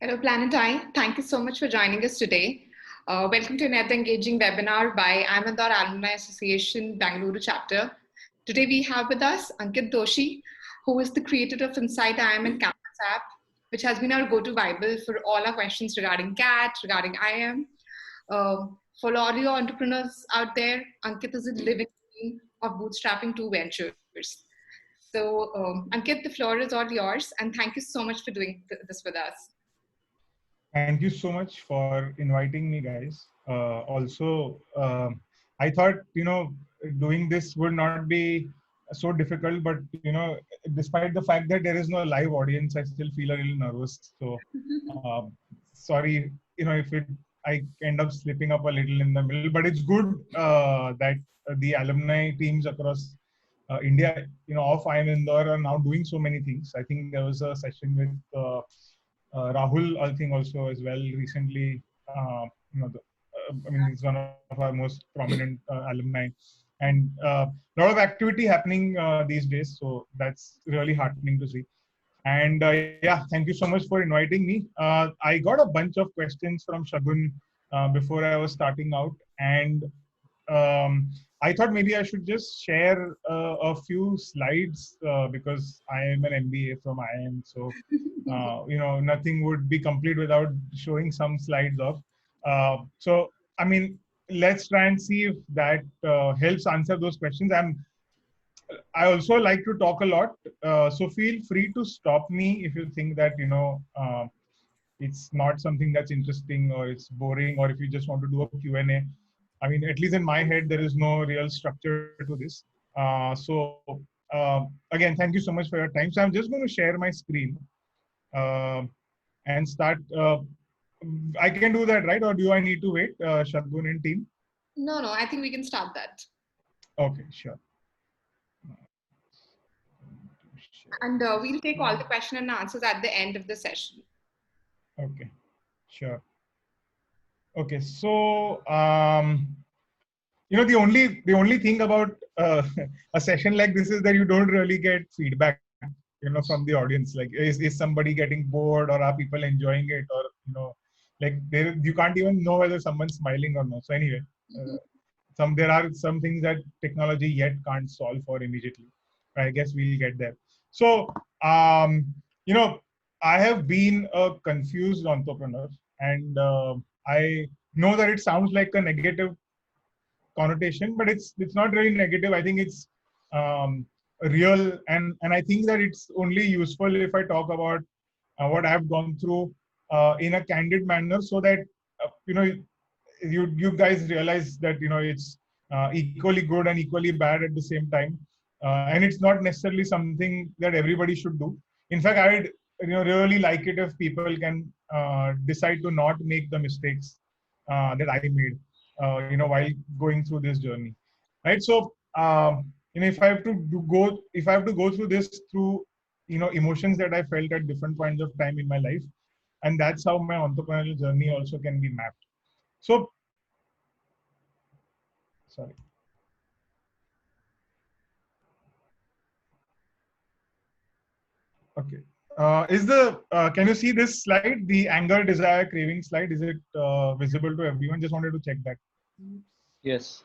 Hello, Planetine. Thank you so much for joining us today. Welcome to another engaging webinar by Amandar Alumni Association Bangalore chapter. Today we have with us Ankit Doshi, who is the creator of Insight IM and Campus app, which has been our go-to Bible for all our questions regarding CAT, regarding IM. For all your entrepreneurs out there, Ankit is a living being of bootstrapping two ventures. So, Ankit, the floor is all yours, and thank you so much for doing this with us. Thank you so much for inviting me, guys. I thought, doing this would not be so difficult, but, despite the fact that there is no live audience, I still feel a little nervous. So, uh, sorry, if I end up slipping up a little in the middle, but it's good that the alumni teams across India, of IIM Indore are now doing so many things. I think there was a session with Rahul, I think also as well recently. He's one of our most prominent alumni, and a lot of activity happening these days. So that's really heartening to see. And yeah, thank you so much for inviting me. I got a bunch of questions from Shagun before I was starting out, and I thought maybe I should just share a few slides because I am an MBA from IIM, so nothing would be complete without showing some slides of. So I mean, let's try and see if that helps answer those questions. I also like to talk a lot, so feel free to stop me if you think that it's not something that's interesting or it's boring, or if you just want to do a Q&A. I mean, at least in my head, there is no real structure to this. Again, thank you so much for your time. So I'm just going to share my screen uh, and start. I can do that, right? Or do I need to wait, Shagun and team? No, I think we can start that. Okay, sure. And we'll take all the question and answers at the end of the session. Okay, sure. Okay, so the only thing about a session like this is that you don't really get feedback, from the audience. Like, is somebody getting bored, or are people enjoying it, or like you can't even know whether someone's smiling or not. So anyway, there are some things that technology yet can't solve for immediately. I guess we'll get there. So you know, I have been a confused entrepreneur, and I know that it sounds like a negative connotation, but it's not really negative. I think it's real, and I think that it's only useful if I talk about what I've gone through in a candid manner, so that you guys realize that it's equally good and equally bad at the same time, and it's not necessarily something that everybody should do. In fact, I'd really like it if people can decide to not make the mistakes that I made while going through this journey, right? So if I have to go through this through emotions that I felt at different points of time in my life, and that's how my entrepreneurial journey also can be mapped. So sorry. Okay. Can you see this slide, the anger, desire, craving slide? Is it visible to everyone? Just wanted to check that. Yes.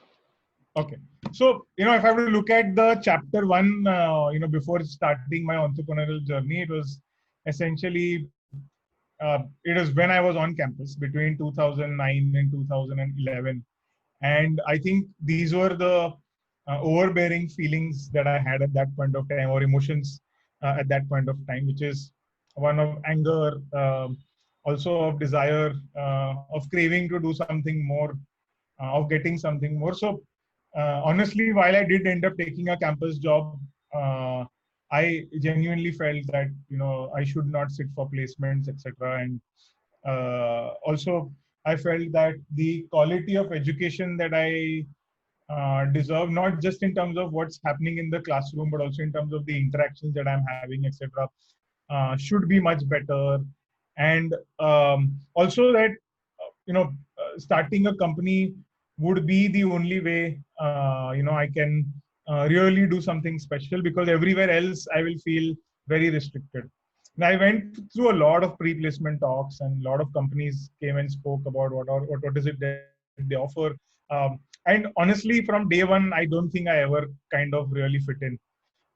Okay. So, if I have to look at the chapter one, before starting my entrepreneurial journey, it was essentially, it was when I was on campus between 2009 and 2011. And I think these were the overbearing feelings that I had at that point of time, or emotions at that point of time, which is one of anger, also of desire, of craving to do something more, of getting something more. So honestly, while I did end up taking a campus job, I genuinely felt that I should not sit for placements, etc. And also, I felt that the quality of education that I deserve, not just in terms of what's happening in the classroom, but also in terms of the interactions that I'm having, etc., should be much better. And also that starting a company would be the only way I can really do something special, because everywhere else I will feel very restricted. And I went through a lot of pre-placement talks, and a lot of companies came and spoke about what is it that they offer. And honestly, from day one, I don't think I ever kind of really fit in.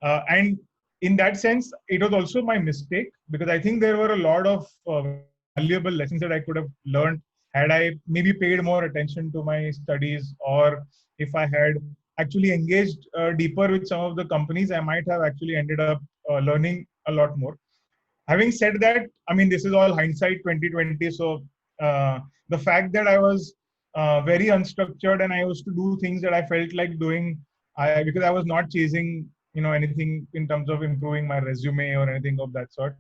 And in that sense, it was also my mistake, because I think there were a lot of valuable lessons that I could have learned had I maybe paid more attention to my studies, or if I had actually engaged deeper with some of the companies, I might have actually ended up learning a lot more. Having said that, I mean, this is all hindsight 2020. So the fact that I was very unstructured and I used to do things that I felt like doing, because I was not chasing, anything in terms of improving my resume or anything of that sort.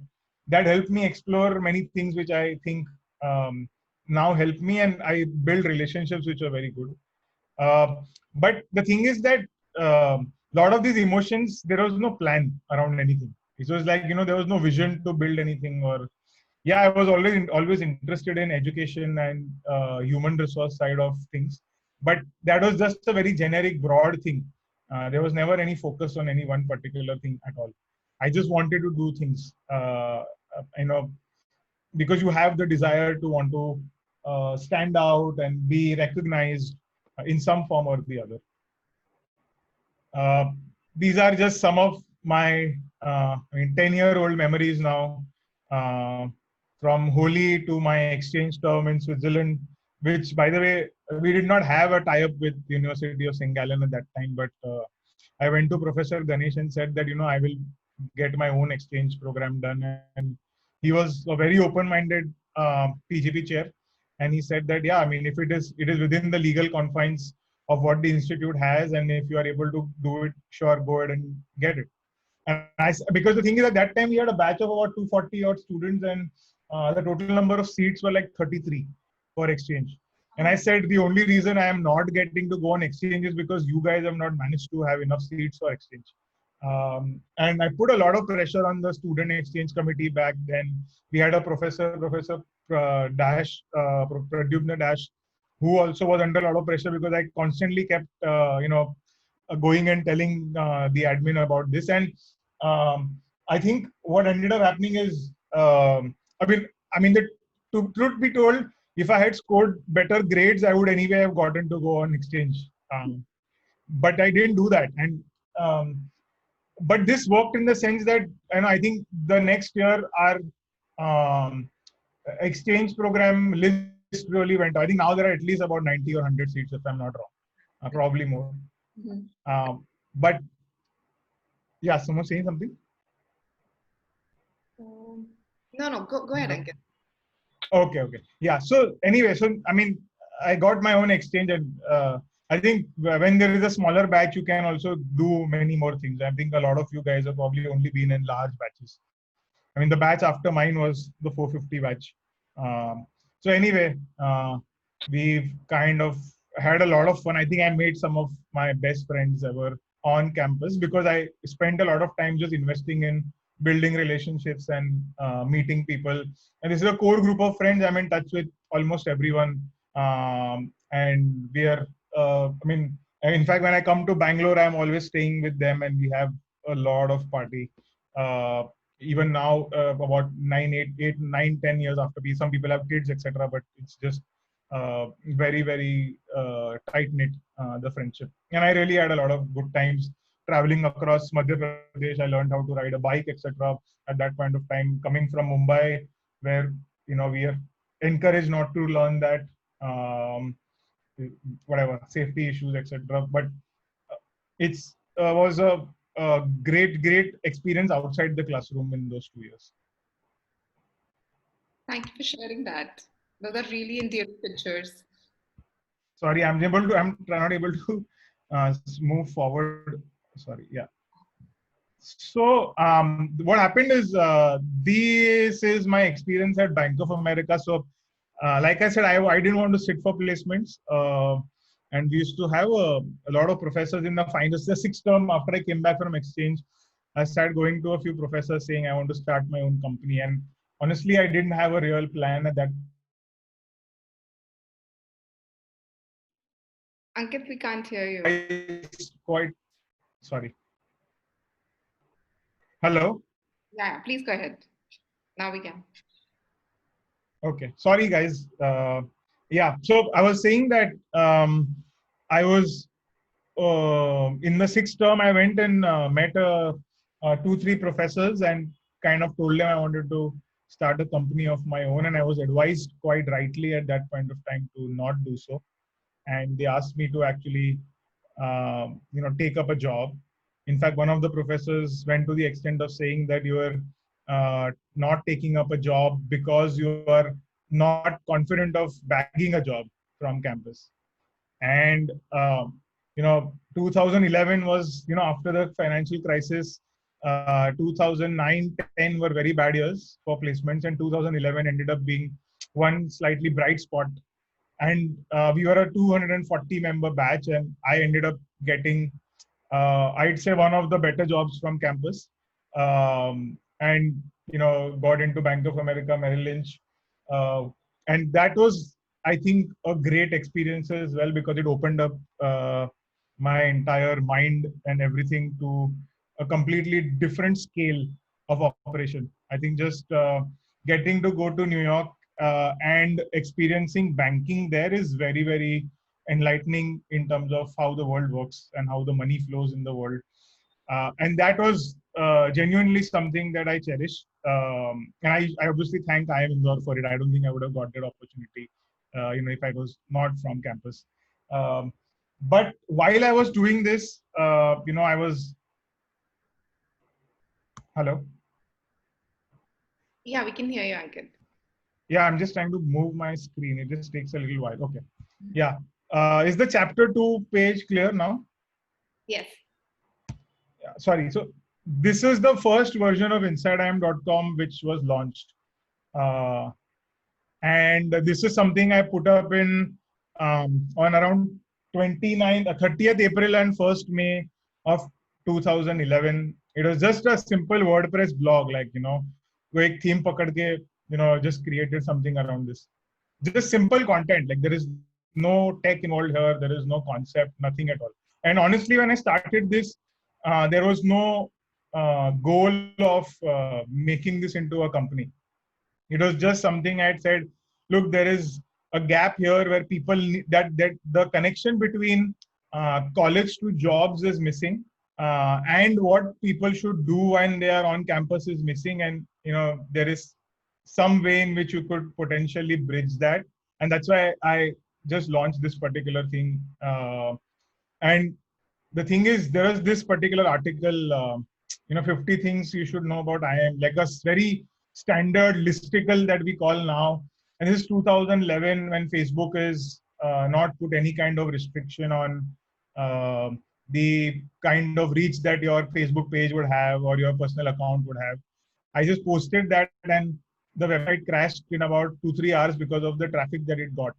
That helped me explore many things, which I think um, now help me, and I build relationships which are very good. Uh, but the thing is that a lot of these emotions, there was no plan around anything. It was like, there was no vision to build anything. Or yeah, I was always interested in education and human resource side of things, but that was just a very generic, broad thing. There was never any focus on any one particular thing at all. I just wanted to do things, because you have the desire to want to stand out and be recognized in some form or the other. Uh, these are just some of my 10-year-old memories now, uh, from Holi to my exchange term in Switzerland, which, by the way, we did not have a tie-up with University of St. Gallen at that time, but I went to Professor Ganesh and said that, I will get my own exchange program done. And he was a very open-minded PGP chair. And he said that, yeah, I mean, if it is within the legal confines of what the institute has, and if you are able to do it, sure, go ahead and get it. Because the thing is, at that time we had a batch of about 240 odd students, and the total number of seats were like 33 for exchange. And I said the only reason I am not getting to go on exchange is because you guys have not managed to have enough seats for exchange. And I put a lot of pressure on the student exchange committee back then. We had a Professor Dash, Pradyumna Dash, who also was under a lot of pressure, because I constantly kept, going and telling the admin about this. And I think what ended up happening is, the truth be told, if I had scored better grades, I would anyway have gotten to go on exchange. But I didn't do that. And but this worked in the sense that, I think the next year our um, exchange program list really went. I think now there are at least about 90 or 100 seats, if I'm not wrong, probably more. Mm-hmm. But yeah, someone saying something? No, go ahead, Ankit. Okay. Yeah. So anyway, I mean, I got my own exchange, and I think when there is a smaller batch, you can also do many more things. I think a lot of you guys have probably only been in large batches. I mean, the batch after mine was the 450 batch. So anyway, we've kind of had a lot of fun. I think I made some of my best friends ever on campus, because I spent a lot of time just investing in building relationships and meeting people. And this is a core group of friends. I'm in touch with almost everyone. And we are, in fact, when I come to Bangalore, I'm always staying with them, and we have a lot of party. Even now, about 10 years after, some people have kids, etc. But it's just very, very tight knit, the friendship. And I really had a lot of good times traveling across Madhya Pradesh. I learned how to ride a bike, etc. At that point of time, coming from Mumbai, where we are encouraged not to learn that, whatever safety issues, etc. But it's was a great experience outside the classroom in those 2 years. Thank you for sharing that. Those are really endearing pictures. Sorry, I'm not able to move forward. Sorry, yeah. So what happened is, this is my experience at Bank of America. So like I said, I didn't want to sit for placements. And we used to have a lot of professors in the finals. The sixth term after I came back from exchange, I started going to a few professors saying I want to start my own company. And honestly, I didn't have a real plan at that point of time. Ankit, we can't hear you. Quite sorry. Hello. Yeah, please go ahead. Now we can. Okay, sorry guys. Yeah, so I was saying that I was in the sixth term. I went and met two, three professors and kind of told them I wanted to start a company of my own, and I was advised quite rightly at that point of time to not do so. And they asked me to actually, take up a job. In fact, one of the professors went to the extent of saying that you are not taking up a job because you are not confident of bagging a job from campus. And 2011 was, after the financial crisis. 2009, 10 were very bad years for placements, and 2011 ended up being one slightly bright spot. And we were a 240 member batch, and I ended up getting, I'd say, one of the better jobs from campus. And got into Bank of America, Merrill Lynch. And that was, I think, a great experience as well, because it opened up my entire mind and everything to a completely different scale of operation. I think just getting to go to New York and experiencing banking there is very, very enlightening in terms of how the world works and how the money flows in the world. And that was genuinely something that I cherish. And I obviously thank IIM Indore for it. I don't think I would have got that opportunity, if I was not from campus. But while I was doing this, I was. Hello? Yeah, we can hear you, Ankit. Yeah, I'm just trying to move my screen. It just takes a little while. Okay. Yeah. Is the chapter 2 page clear now? Yes. Yeah, sorry. So this is the first version of InsideIM.com which was launched. And this is something I put up in on around 30th April and 1st May of 2011. It was just a simple WordPress blog, like, wo ek theme pakad ke, just created something around this. Just simple content. Like, there is no tech involved here. There is no concept, nothing at all. And honestly, when I started this, there was no goal of making this into a company. It was just something I had said, look, there is a gap here where people that the connection between college to jobs is missing, and what people should do when they are on campus is missing. And there is some way in which you could potentially bridge that, and that's why I just launched this particular thing. And the thing is, there is this particular article, 50 things you should know about IIM, like a very standard listicle that we call now. And this is 2011, when Facebook is not put any kind of restriction on uh, the kind of reach that your Facebook page would have or your personal account would have. I just posted that, and the website crashed in about 2-3 hours because of the traffic that it got.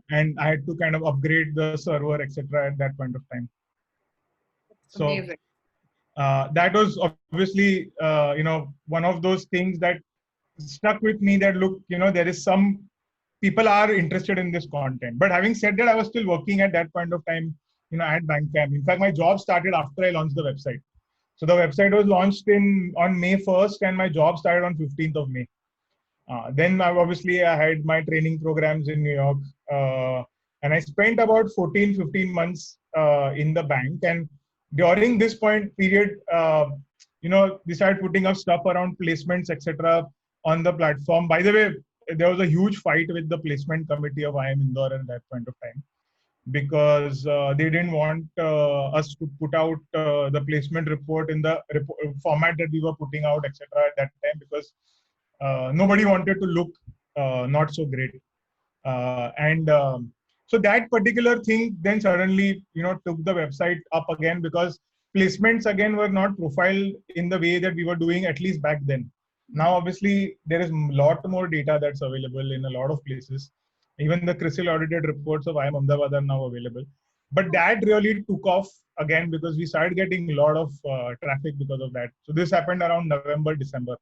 And I had to kind of upgrade the server, etc. at that point of time. So Amazing. That was obviously, one of those things that stuck with me, that look, there is some people are interested in this content. But having said that, I was still working at that point of time, at BankCam. In fact, my job started after I launched the website. So the website was launched on May 1st, and my job started on 15th of May. Then obviously I had my training programs in New York, and I spent about 14, 15 months in the bank. And during this point period, we started putting up stuff around placements, etc. on the platform. By the way, there was a huge fight with the placement committee of IIM Indore at that point of time, because they didn't want us to put out the placement report in the format that we were putting out, etc. at that time, because nobody wanted to look not so great. And so that particular thing then suddenly, took the website up again, because placements again were not profiled in the way that we were doing, at least back then. Now, obviously, there is a lot more data that's available in a lot of places. Even the CRISIL audited reports of IIM Ahmedabad are now available. But that really took off again, because we started getting a lot of traffic because of that. So this happened around November, December.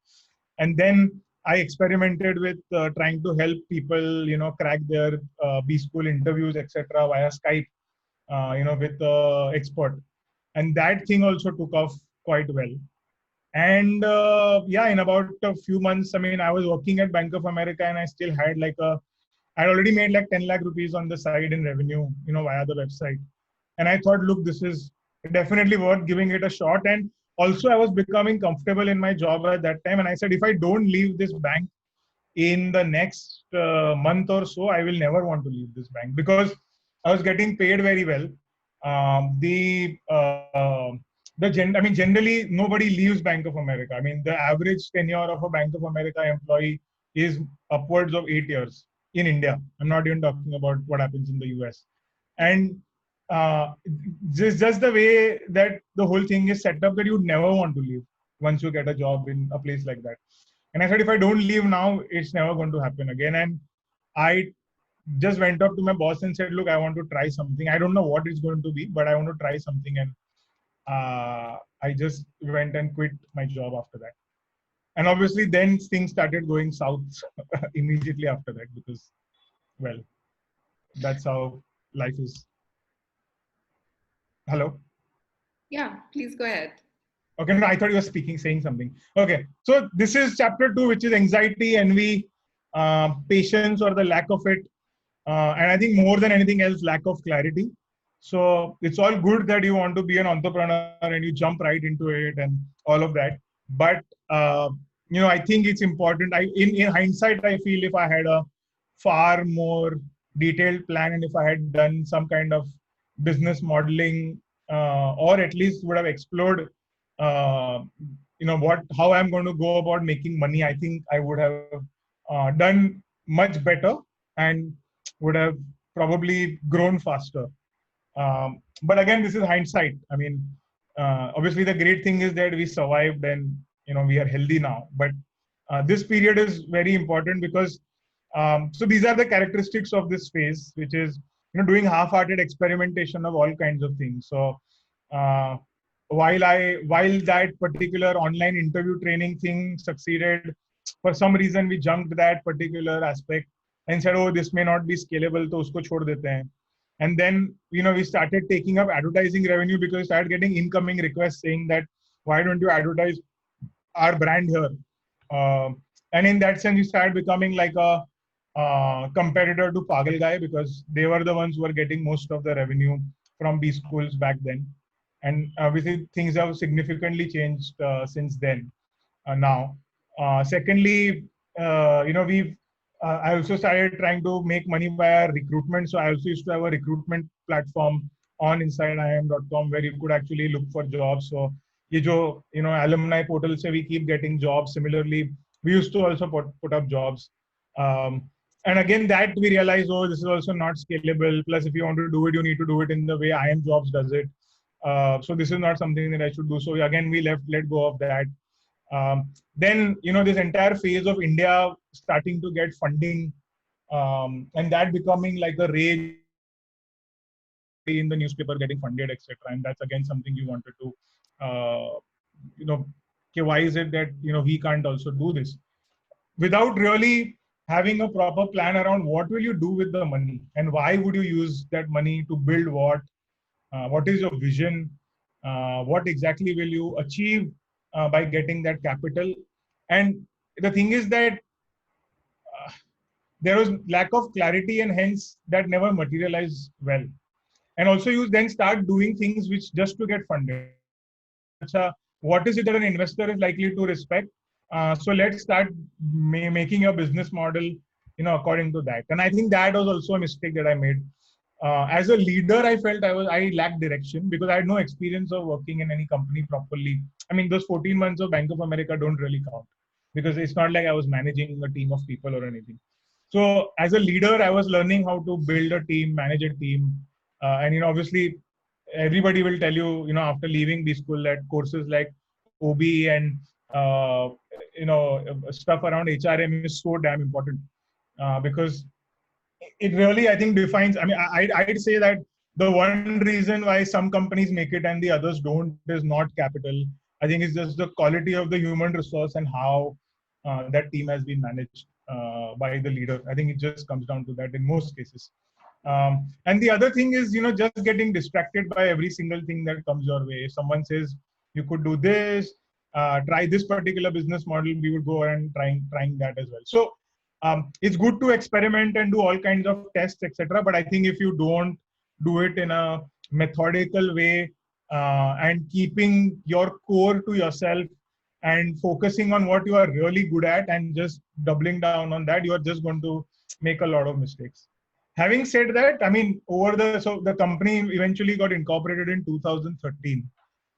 And then I experimented with trying to help people, crack their B school interviews, etc. via Skype, with expert. And that thing also took off quite well. And yeah, in about a few months, I mean, I was working at Bank of America, and I still had I'd already made like 10 lakh rupees on the side in revenue, via the website. And I thought, look, this is definitely worth giving it a shot. And also, I was becoming comfortable in my job at that time. And I said, if I don't leave this bank in the next month or so, I will never want to leave this bank, because I was getting paid very well. I mean, generally nobody leaves Bank of America. I mean, the average tenure of a Bank of America employee is upwards of 8 years in India. I'm not even talking about what happens in the US. And just the way that the whole thing is set up, that you'd never want to leave once you get a job in a place like that. And I said, if I don't leave now, it's never going to happen again. And I just went up to my boss and said, look, I want to try something. I don't know what it's going to be, but I want to try something. And I just went and quit my job after that. And obviously then things started going south immediately after that, because, well, that's how life is. Hello? Yeah, please go ahead. Okay, no, I thought you were saying something. Okay, so this is chapter 2, which is anxiety, envy, patience, or the lack of it. And I think more than anything else, lack of clarity. So it's all good that you want to be an entrepreneur and you jump right into it and all of that. But, I think it's important. In hindsight, I feel if I had a far more detailed plan, and if I had done some kind of business modeling, or at least would have explored, how I'm going to go about making money, I think I would have done much better and would have probably grown faster. But again, this is hindsight. I mean, obviously the great thing is that we survived and, we are healthy now. But this period is very important, because so these are the characteristics of this phase, which is, doing half-hearted experimentation of all kinds of things. So while that particular online interview training thing succeeded, for some reason we jumped that particular aspect and said, oh, this may not be scalable, so usko chhod dete hain. And then, we started taking up advertising revenue, because we started getting incoming requests saying that, why don't you advertise our brand here? And in that sense, we started becoming like a competitor to Pagal Guy, because they were the ones who were getting most of the revenue from B schools back then. And obviously, things have significantly changed since then. Now, secondly, I also started trying to make money via recruitment. So I also used to have a recruitment platform on InsideIIM.com, where you could actually look for jobs. So ye jo, alumni portal se we keep getting jobs. Similarly, we used to also put up jobs. And again, that we realized, oh, this is also not scalable. Plus, if you want to do it, you need to do it in the way IIM Jobs does it. So this is not something that I should do. So again, we let go of that. Then, this entire phase of India starting to get funding, and that becoming like a rage in the newspaper, getting funded, etc. And that's again something you wanted to, okay, why is it that, we can't also do this? Without really having a proper plan around what will you do with the money, and why would you use that money to build what is your vision, what exactly will you achieve by getting that capital. And the thing is that there was lack of clarity, and hence that never materialized well. And also you then start doing things which just to get funded. What is it that an investor is likely to respect? So let's start making a business model, according to that. And I think that was also a mistake that I made. As a leader, I felt I lacked direction, because I had no experience of working in any company properly. I mean, those 14 months of Bank of America don't really count, because it's not like I was managing a team of people or anything. So as a leader, I was learning how to build a team, manage a team. And, obviously, everybody will tell you, after leaving B school, that courses like OB and, stuff around HRM is so damn important, because it really, I think, defines. I mean, I'd say that the one reason why some companies make it and the others don't is not capital. I think it's just the quality of the human resource and how that team has been managed by the leader. I think it just comes down to that in most cases. And the other thing is, just getting distracted by every single thing that comes your way. If someone says you could do this, try this particular business model, we would go and trying that as well. So it's good to experiment and do all kinds of tests, etc. But I think if you don't do it in a methodical way and keeping your core to yourself and focusing on what you are really good at and just doubling down on that, you are just going to make a lot of mistakes. Having said that, I mean, so the company eventually got incorporated in 2013.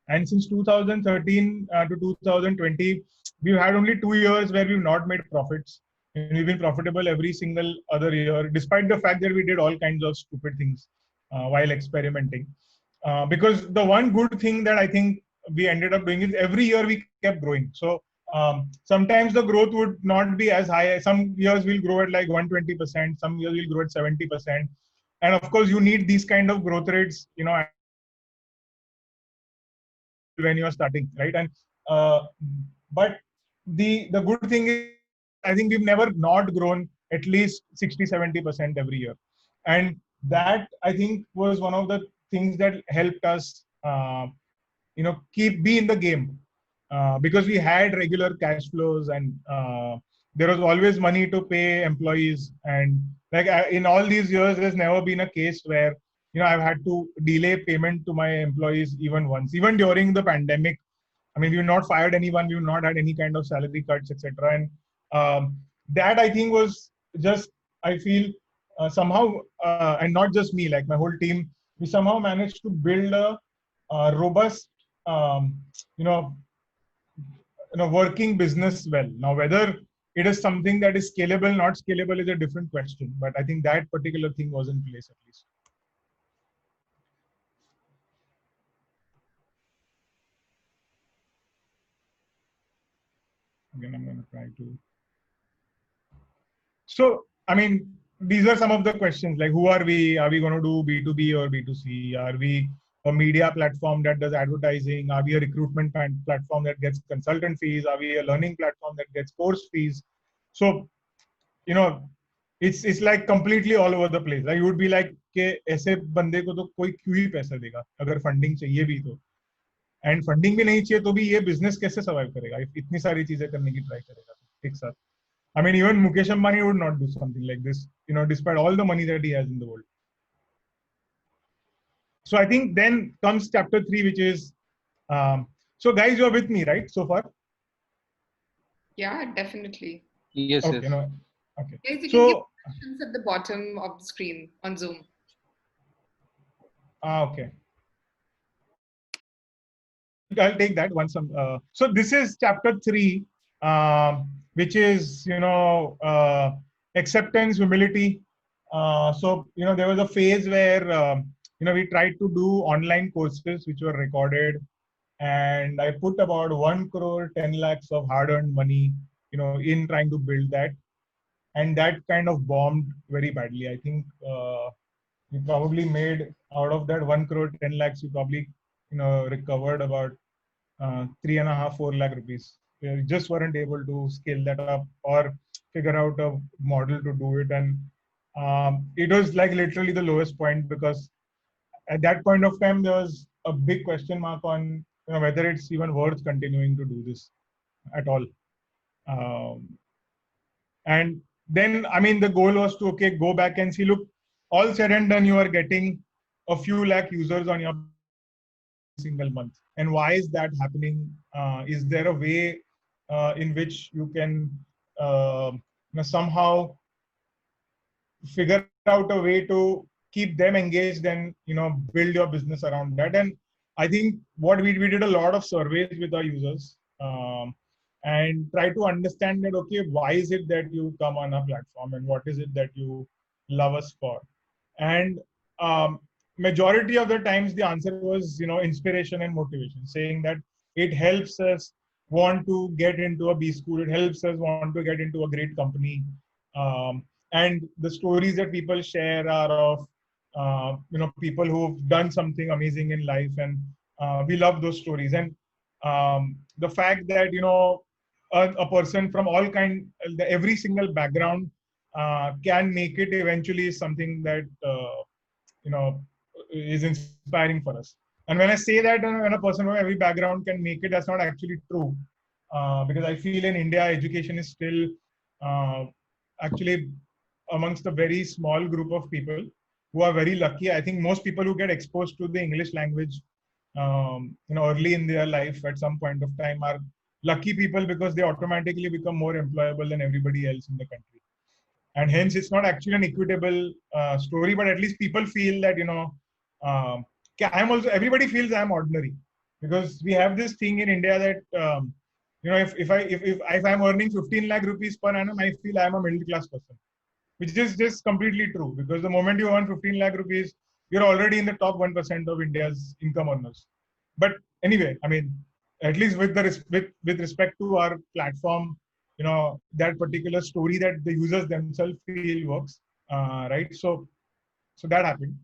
And since 2013 to 2020, we've had only 2 years where we've not made profits. And we've been profitable every single other year, despite the fact that we did all kinds of stupid things while experimenting. Because the one good thing that I think we ended up doing is every year we kept growing. So sometimes the growth would not be as high. Some years we'll grow at like 120%. Some years we'll grow at 70%. And of course, you need these kind of growth rates, when you're starting, right? And but the good thing is, I think we've never not grown at least 60-70% every year, and that I think was one of the things that helped us be in the game, because we had regular cash flows, and there was always money to pay employees. And like in all these years, there's never been a case where I've had to delay payment to my employees even once, even during the pandemic. I mean, we've not fired anyone, we've not had any kind of salary cuts, etc. And that I think was just, I feel somehow, and not just me, like my whole team, we somehow managed to build a robust, working business well. Now, whether it is something that is scalable, not scalable, is a different question. But I think that particular thing was in place at least. Again, I'm going to try to. So, I mean, these are some of the questions, like who are we? Are we going to do B2B or B2C? Are we a media platform that does advertising? Are we a recruitment platform that gets consultant fees? Are we a learning platform that gets course fees? So, it's like completely all over the place. Like you would be like, कि ऐसे बंदे को तो कोई क्यों ही पैसा देगा अगर फंडिंग चाहिए भी तो, एंड फंडिंग भी नहीं चाहिए तो भी ये बिजनेस कैसे सर्वाइव करेगा इतनी सारी चीजें करने की ट्राई करेगा एक साथ. I mean, even Mukesh Ambani would not do something like this, despite all the money that he has in the world. So I think then comes chapter 3, which is, so guys, you're with me, right, so far? Yeah, definitely. Yes, okay, yes. Okay. Guys, you can give questions at the bottom of the screen on Zoom. Okay. I'll take that once. So this is chapter 3, which is, acceptance, humility. So, there was a phase where, we tried to do online courses which were recorded, and I put about 1 crore 10 lakhs of hard-earned money, in trying to build that, and that kind of bombed very badly. I think we probably made out of that 1 crore 10 lakhs, we probably recovered about 3.5-4 lakh rupees. We just weren't able to scale that up or figure out a model to do it, and it was like literally the lowest point, because at that point of time there was a big question mark on whether it's even worth continuing to do this at all. And then, I mean, the goal was to go back and see, look, all said and done, you are getting a few lakh users on your single month. And why is that happening? Is there a way in which you can somehow figure out a way to keep them engaged and build your business around that? And I think what we did a lot of surveys with our users, and try to understand that, okay, why is it that you come on our platform, and what is it that you love us for? And majority of the times the answer was inspiration and motivation, saying that it helps us want to get into a B school, it helps us want to get into a great company, and the stories that people share are of people who've done something amazing in life, and we love those stories. And the fact that a person from every single background can make it eventually is something that is inspiring for us. And when I say that, when a person from every background can make it, that's not actually true. Because I feel in India, education is still actually amongst a very small group of people who are very lucky. I think most people who get exposed to the English language, early in their life at some point of time are lucky people because they automatically become more employable than everybody else in the country. And hence, it's not actually an equitable story, but at least people feel that, um, I'm also, everybody feels I'm ordinary because we have this thing in India that, if I'm earning 15 lakh rupees per annum, I feel I'm a middle class person, which is just completely true because the moment you earn 15 lakh rupees, you're already in the top 1% of India's income earners. But anyway, I mean, at least with with respect to our platform, that particular story that the users themselves feel works, right? So that happened.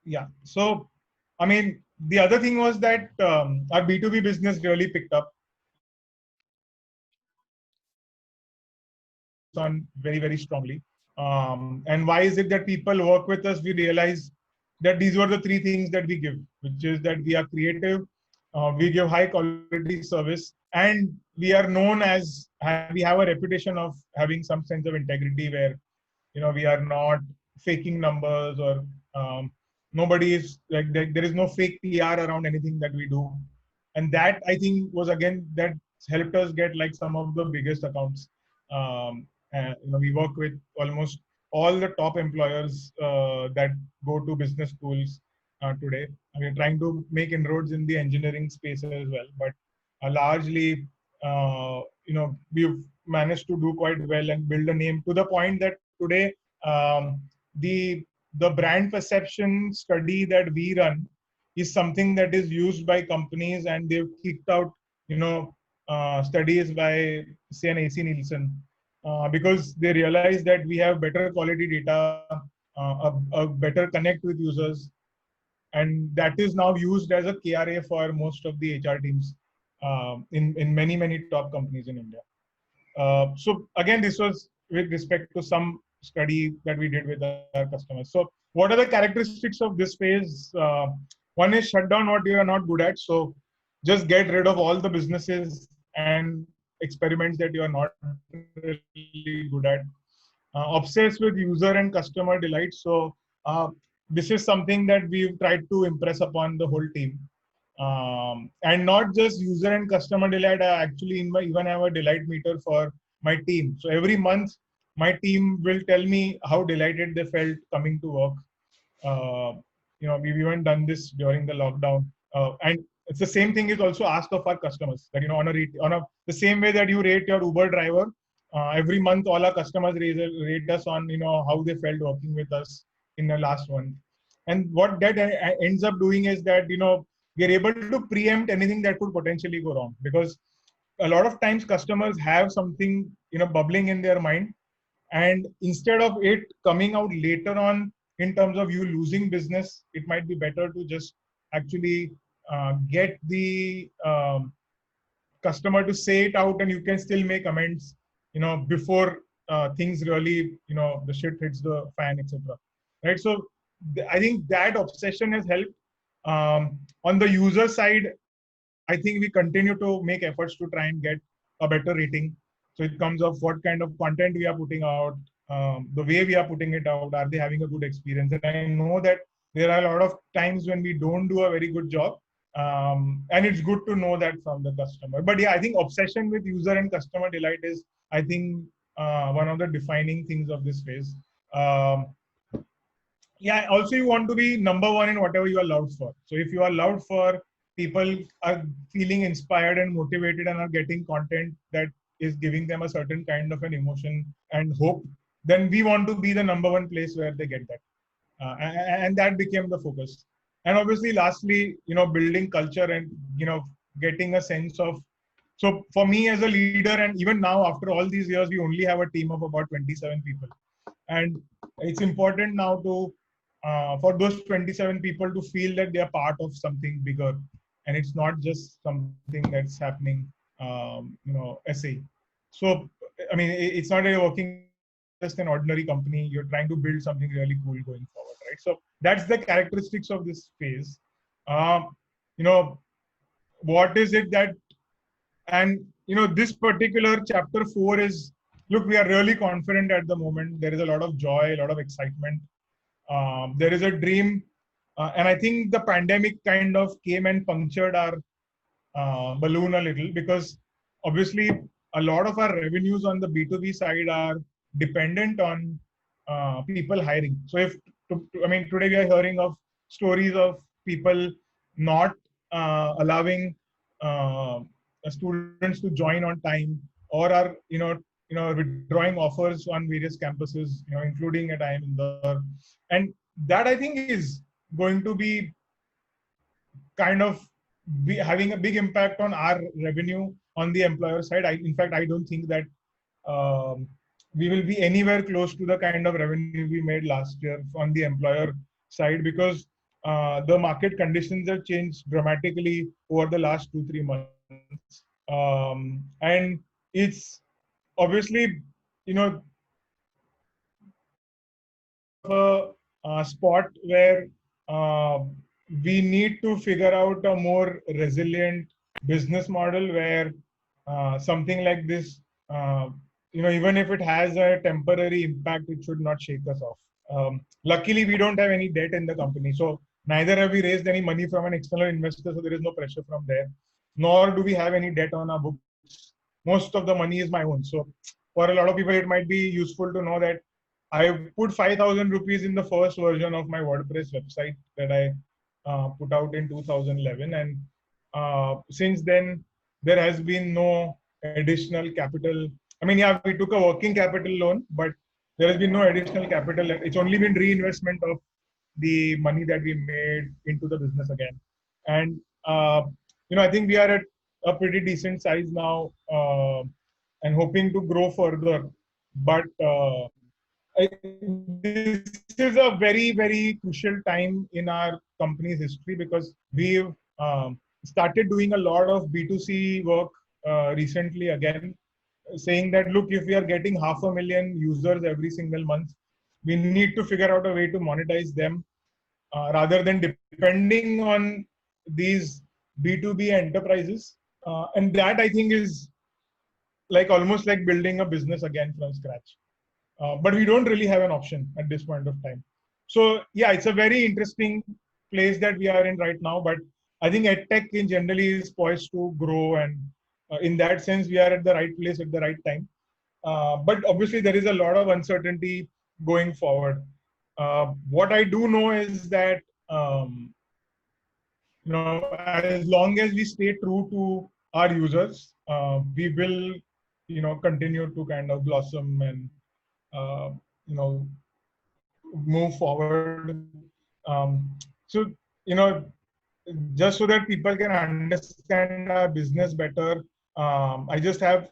Yeah. So, I mean, the other thing was that our B2B business really picked up on very, very strongly. And why is it that people work with us? We realize that these were the three things that we give, which is that we are creative, we give high quality service, and we are known as, we have a reputation of having some sense of integrity where, we are not faking numbers or nobody is like, there is no fake PR around anything that we do. And that I think was again, that helped us get like some of the biggest accounts. We work with almost all the top employers that go to business schools today. We're trying to make inroads in the engineering space as well, but largely, we've managed to do quite well and build a name to the point that today, um, the brand perception study that we run is something that is used by companies, and they've kicked out, studies by, say, an AC Nielsen, because they realize that we have better quality data, a better connect with users, and that is now used as a KRA for most of the HR teams in many top companies in India. So again, this was with respect to some study that we did with our customers. So what are the characteristics of this phase? One is shut down what you are not good at. So just get rid of all the businesses and experiments that you are not really good at. Obsessed with user and customer delight. So this is something that we've tried to impress upon the whole team. And not just user and customer delight. I actually even have a delight meter for my team. So every month, my team will tell me how delighted they felt coming to work. Uh, we've even done this during the lockdown, and it's the same thing is also asked of our customers. That the same way that you rate your Uber driver, every month all our customers rate us on how they felt working with us in the last month. And what that ends up doing is that we are able to preempt anything that could potentially go wrong, because a lot of times customers have something bubbling in their mind, and instead of it coming out later on in terms of you losing business, it might be better to just actually get the customer to say it out, and you can still make amends before things really the shit hits the fan, etc. Right? So I think that obsession has helped. On the user side, I think we continue to make efforts to try and get a better rating. So it comes of what kind of content we are putting out, the way we are putting it out, are they having a good experience? And I know that there are a lot of times when we don't do a very good job. And it's good to know that from the customer. But yeah, I think obsession with user and customer delight is, I think, one of the defining things of this phase. Um, yeah, also you want to be number one in whatever you are loved for. So if you are loved for, people are feeling inspired and motivated and are getting content that is giving them a certain kind of an emotion and hope, then we want to be the number one place where they get that. And that became the focus. And obviously, lastly, building culture and, getting a sense of, so for me as a leader, and even now after all these years, we only have a team of about 27 people. And it's important now to, for those 27 people to feel that they are part of something bigger. And it's not just something that's happening SAE. So, I mean, it's not that you're working just an ordinary company. You're trying to build something really cool going forward, right? So that's the characteristics of this phase. You know, what is it that, and this particular chapter 4 is, look, we are really confident at the moment. There is a lot of joy, a lot of excitement. There is a dream. And I think the pandemic kind of came and punctured our balloon a little, because obviously a lot of our revenues on the B2B side are dependent on people hiring. So today we are hearing of stories of people not allowing students to join on time, or are withdrawing offers on various campuses, including at IIM Indore. And that, I think, is going to be kind of having a big impact on our revenue on the employer side. In fact, I don't think that we will be anywhere close to the kind of revenue we made last year on the employer side, because the market conditions have changed dramatically over the last 2-3 months. And it's obviously, a spot where we need to figure out a more resilient business model, where something like this, even if it has a temporary impact, it should not shake us off. Luckily, we don't have any debt in the company. So neither have we raised any money from an external investor, so there is no pressure from there. Nor do we have any debt on our books. Most of the money is my own. So for a lot of people, it might be useful to know that I put 5,000 rupees in the first version of my WordPress website that I put out in 2011. And since then, there has been no additional capital. I mean, yeah, we took a working capital loan, but there has been no additional capital. It's only been reinvestment of the money that we made into the business again. And, I think we are at a pretty decent size now, and hoping to grow further. But this is a very, very crucial time in our company's history, because we've started doing a lot of B2C work recently again, saying that, look, if we are getting 500,000 users every single month, we need to figure out a way to monetize them, rather than depending on these B2B enterprises. And that, I think, is almost like building a business again from scratch. But we don't really have an option at this point of time. So yeah, it's a very interesting place that we are in right now. But I think EdTech in generally is poised to grow, and in that sense, we are at the right place at the right time. But obviously, there is a lot of uncertainty going forward. What I do know is that as long as we stay true to our users, we will continue to kind of blossom and move forward. So, just so that people can understand our business better, I just have,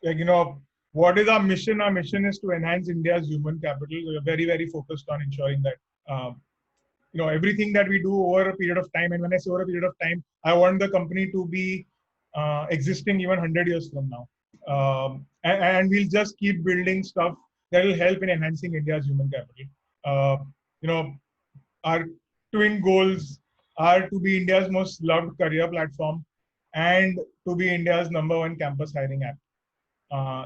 what is our mission? Our mission is to enhance India's human capital. We're very, very focused on ensuring that, everything that we do over a period of time, and when I say over a period of time, I want the company to be existing even 100 years from now. And we'll just keep building stuff that will help in enhancing India's human capital. Our twin goals are to be India's most loved career platform and to be India's #1 campus hiring app.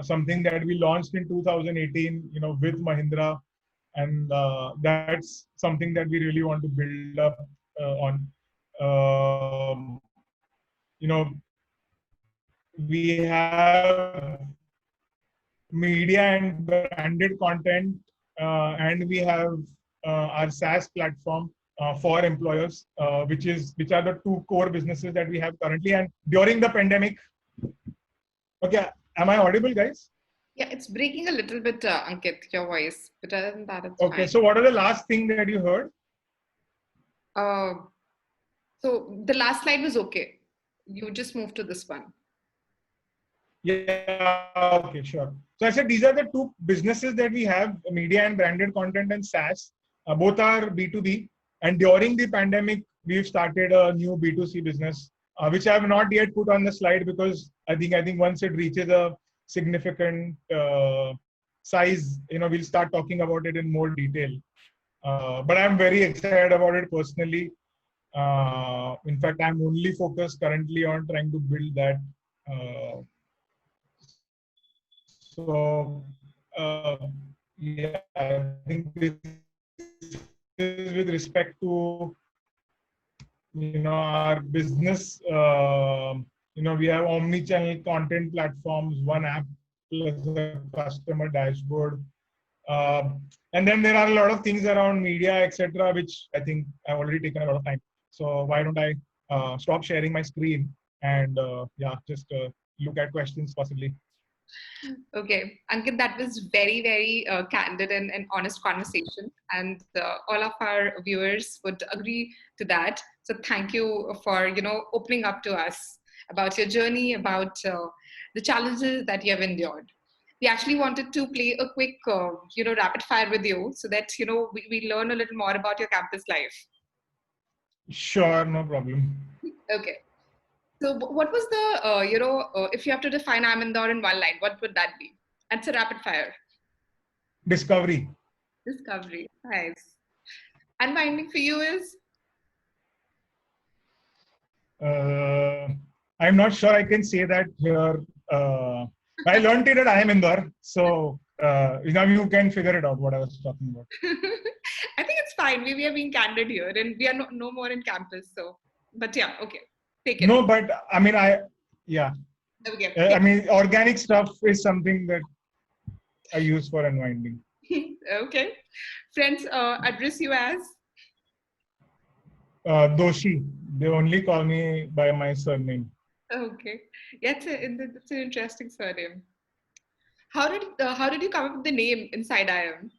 Something that we launched in 2018, with Mahindra, and that's something that we really want to build up on. We have media and branded content, and we have our SaaS platform for employers, which are the two core businesses that we have currently. And during the pandemic, okay, am I audible, guys? Yeah, it's breaking a little bit, Ankit, your voice, but other than that, it's okay, fine. So what are the last thing that you heard? So the last slide was okay. You just moved to this one. Yeah, okay, sure. So I said these are the two businesses that we have, media and branded content and SaaS. Both are B2B. And during the pandemic, we've started a new B2C business, which I have not yet put on the slide because I think once it reaches a significant size, we'll start talking about it in more detail. But I'm very excited about it personally. In fact, I'm only focused currently on trying to build that. Yeah, I think this is with respect to our business. We have omni-channel content platforms, one app plus a customer dashboard. And then there are a lot of things around media, etc., which I think I've already taken a lot of time. So why don't I stop sharing my screen and just look at questions possibly. Okay, Ankit, that was very, very candid and honest conversation, and all of our viewers would agree to that. So thank you for opening up to us about your journey, about the challenges that you have endured. We actually wanted to play a quick, rapid fire with you, so that we learn a little more about your campus life. Sure, no problem. Okay. So what was the, if you have to define I'm Indore in one line, what would that be? That's a rapid fire. Discovery. Discovery. Nice. Unwinding for you is? I'm not sure I can say that here. I learned it at IIM Indore. So now you can figure it out what I was talking about. I think it's fine. We are being candid here and we are no more in campus. So, but yeah, okay. Take it. No, but I mean, Okay. I mean, organic stuff is something that I use for unwinding. Okay. Friends address you as? Doshi. They only call me by my surname. Okay. Yeah, it's an interesting surname. How did you come up with the name Inside IIM?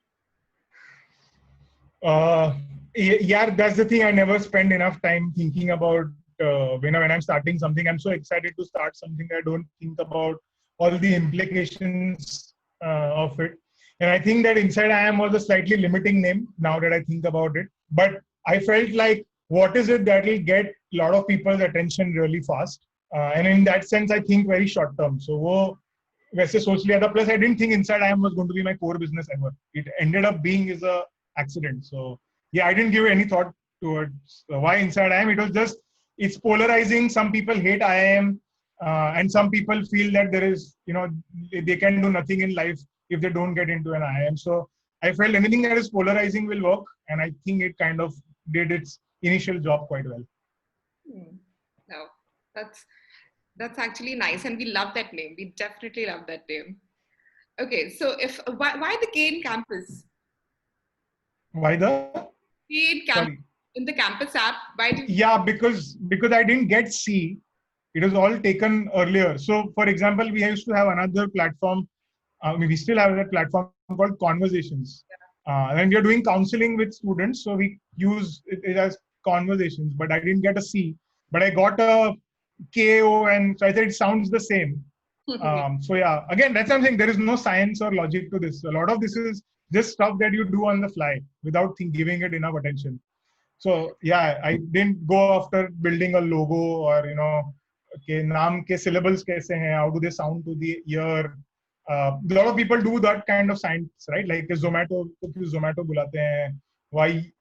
Yeah, that's the thing. I never spend enough time thinking about when I'm starting something. I'm so excited to start something. I don't think about all the implications of it. And I think that Inside IIM was a slightly limiting name now that I think about it. But I felt like, what is it that will get a lot of people's attention really fast? And in that sense, I think very short term. So, वैसे सोच लिया था. Plus, I didn't think Inside IIM was going to be my core business ever. It ended up being is a accident. So yeah, I didn't give any thought towards why Inside IIM. It was just, it's polarizing. Some people hate IIM, and some people feel that there is, they can do nothing in life if they don't get into an IIM. So I felt anything that is polarizing will work, and I think it kind of did its initial job quite well. No, that's actually nice, and we love that name. We definitely love that name. Okay, so why the K in campus? Why the K in the campus app? Why do you? Yeah, because I didn't get C. It was all taken earlier. So, for example, we used to have another platform. We still have that platform called Conversations. And we are doing counseling with students. So we use it as Conversations, but I didn't get a C. But I got a KO, and so I said it sounds the same. So yeah, again, that's something. There is no science or logic to this. A lot of this is just stuff that you do on the fly without giving it enough attention. So yeah, I didn't go after building a logo or के नाम के syllables कैसे हैं, how do they sound to the ear. A lot of people do that kind of science, right? Like Zomato, Zomato बुलाते हैं. Why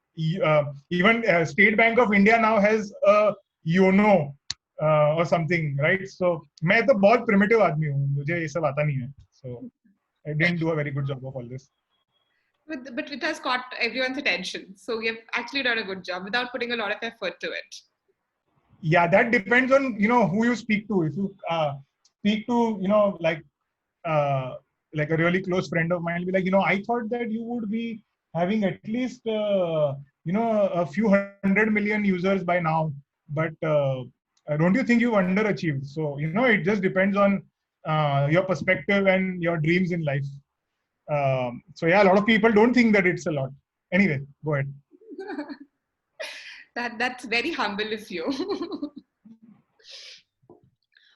even State Bank of India now has a Yono or something, right? So मैं तो बहुत primitive आदमी हूँ, मुझे ये सब आता नहीं है. So I didn't do a very good job of all this. But it has caught everyone's attention. So you've actually done a good job without putting a lot of effort to it. Yeah, that depends on who you speak to. If you speak to like a really close friend of mine, be like, I thought that you would be having at least a few 100 million users by now, but don't you think you've underachieved? So it just depends on your perspective and your dreams in life. So yeah, a lot of people don't think that it's a lot. Anyway, go ahead. That's very humble of you.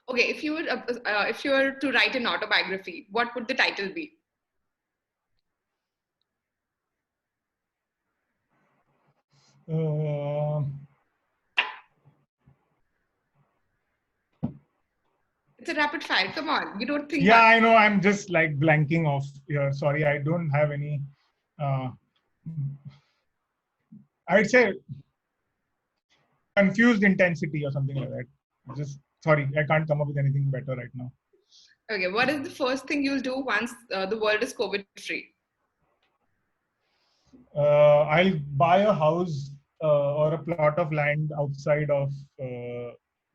Okay, if you were to write an autobiography, what would the title be? It's a rapid fire. Come on, you don't think Yeah, much. I know. I'm just like blanking off here. Sorry, I don't have any. Uh, I'd say confused intensity or something like that. Just sorry, I can't come up with anything better right now. Okay, what is the first thing you'll do once the world is COVID free? I'll buy a house or a plot of land outside of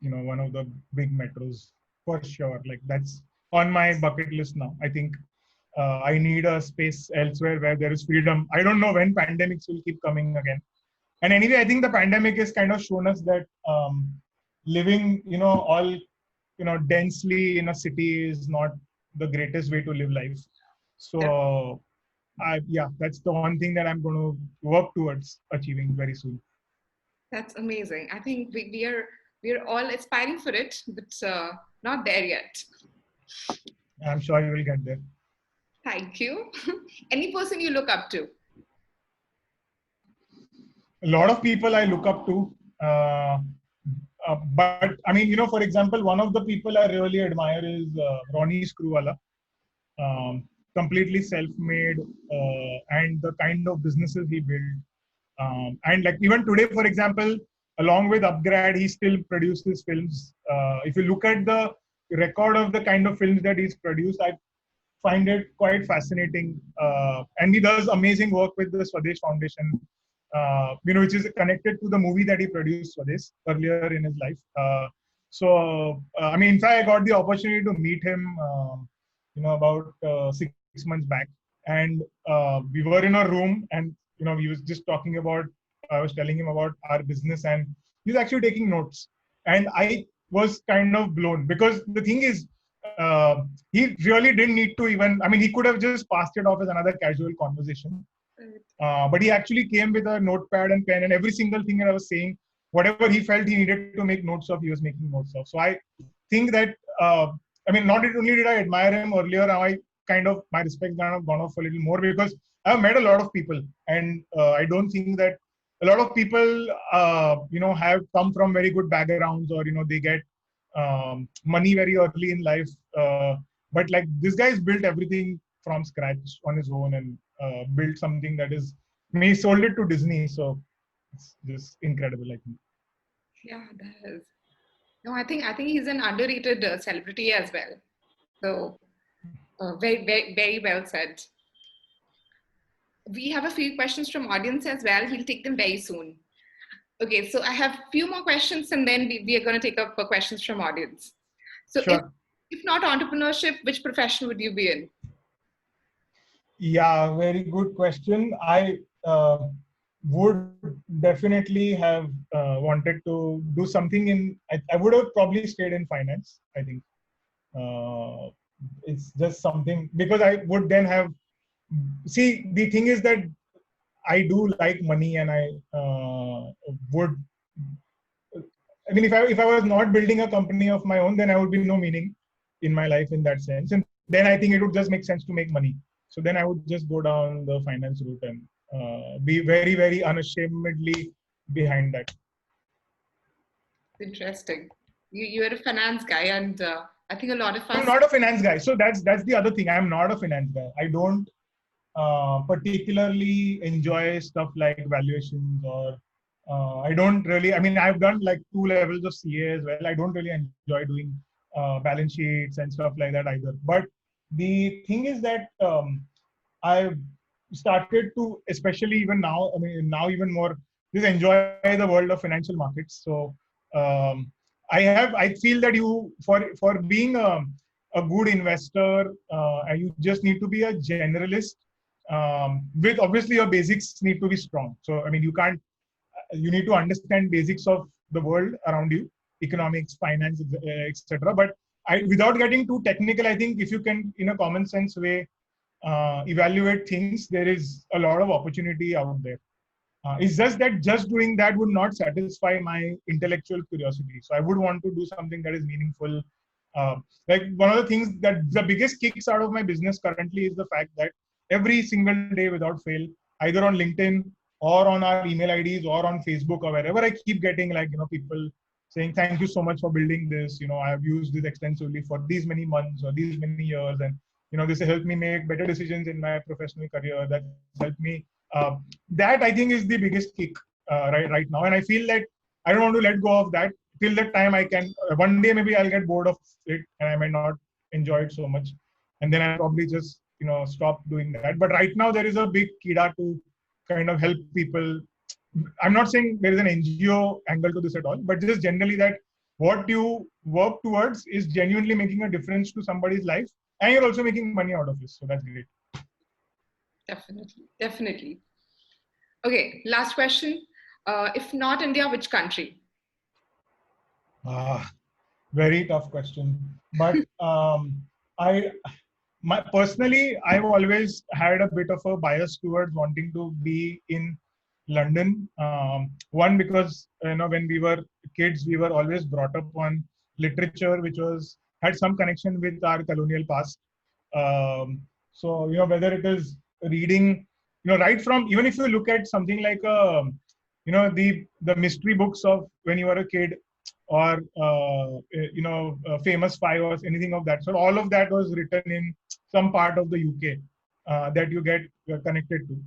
one of the big metros for sure. Like that's on my bucket list now. I think I need a space elsewhere where there is freedom. I don't know when pandemics will keep coming again. And anyway, I think the pandemic has kind of shown us that living, all densely in a city is not the greatest way to live life. So yeah, that's the one thing that I'm going to work towards achieving very soon. That's amazing. I think we are all aspiring for it, but not there yet. I'm sure you will get there. Thank you. Any person you look up to? A lot of people I look up to, but I mean, for example, one of the people I really admire is Ronnie Screwvala. Completely self-made, and the kind of businesses he built. And like even today, for example, along with Upgrad, he still produces films. If you look at the record of the kind of films that he's produced, I find it quite fascinating. And he does amazing work with the Swadesh Foundation, which is connected to the movie that he produced, Swadesh, earlier in his life. I mean, in fact, I got the opportunity to meet him, about 6 months back. And we were in a room and, we was just talking about, I was telling him about our business and he was actually taking notes. And I was kind of blown because the thing is, he really didn't need to even, I mean, he could have just passed it off as another casual conversation. But he actually came with a notepad and pen, and every single thing that I was saying, whatever he felt he needed to make notes of, he was making notes of. So I think that, I mean, not only did I admire him earlier, now I kind of, my respect kind of gone off a little more because I've met a lot of people, and I don't think that a lot of people, have come from very good backgrounds, or, they get money very early in life. But like this guy's built everything from scratch on his own and built something that is, I mean, he sold it to Disney. So it's just incredible, I think. Yeah, that is. No, I think he's an underrated celebrity as well. So very, very, very well said. We have a few questions from audience as well. We'll take them very soon. Okay, so I have a few more questions and then we are going to take up questions from audience. So Sure. if not entrepreneurship, which profession would you be in? Yeah, very good question. I would definitely have wanted to do something in, I would have probably stayed in finance, I think. It's just something because I would then have, see, the thing is that I do like money and I would, I mean, if I was not building a company of my own, then I would be no meaning in my life in that sense. And then I think it would just make sense to make money. So then I would just go down the finance route and be very, very unashamedly behind that. Interesting. You're a finance guy, and I think a lot of us. I'm not a finance guy. So that's the other thing. I'm not a finance guy. I don't particularly enjoy stuff like valuations or I don't really, I mean, I've done like 2 levels of CA as well. I don't really enjoy doing balance sheets and stuff like that either. But the thing is that I've started to, especially even now, I mean, now even more, just enjoy the world of financial markets. So I feel that for being a good investor, you just need to be a generalist. With obviously your basics need to be strong. So I mean, you need to understand basics of the world around you, economics, finance, etc. But without getting too technical, I think if you can, in a common sense way, evaluate things, there is a lot of opportunity out there. It's just that just doing that would not satisfy my intellectual curiosity. So I would want to do something that is meaningful. Like one of the things that the biggest kicks out of my business currently is the fact that every single day without fail, either on LinkedIn or on our email IDs or on Facebook or wherever, I keep getting like, people saying thank you so much for building this. I've used this extensively for these many months or these many years, and this has helped me make better decisions in my professional career. That's helped me. That I think is the biggest kick right now, and I feel that I don't want to let go of that till the time I can. One day maybe I'll get bored of it and I might not enjoy it so much, and then I'll probably just stop doing that. But right now there is a big kida to kind of help people. I'm not saying there is an NGO angle to this at all, but just generally that what you work towards is genuinely making a difference to somebody's life, and you're also making money out of this. So that's great. Definitely, definitely. Okay, last question. If not India, which country? Very tough question. But personally, I've always had a bit of a bias towards wanting to be in London. One, because when we were kids, we were always brought up on literature, which had some connection with our colonial past. So whether it is reading, right from, even if you look at something like the mystery books of when you were a kid, or Famous Five or anything of that. So all of that was written in some part of the UK that you get connected to.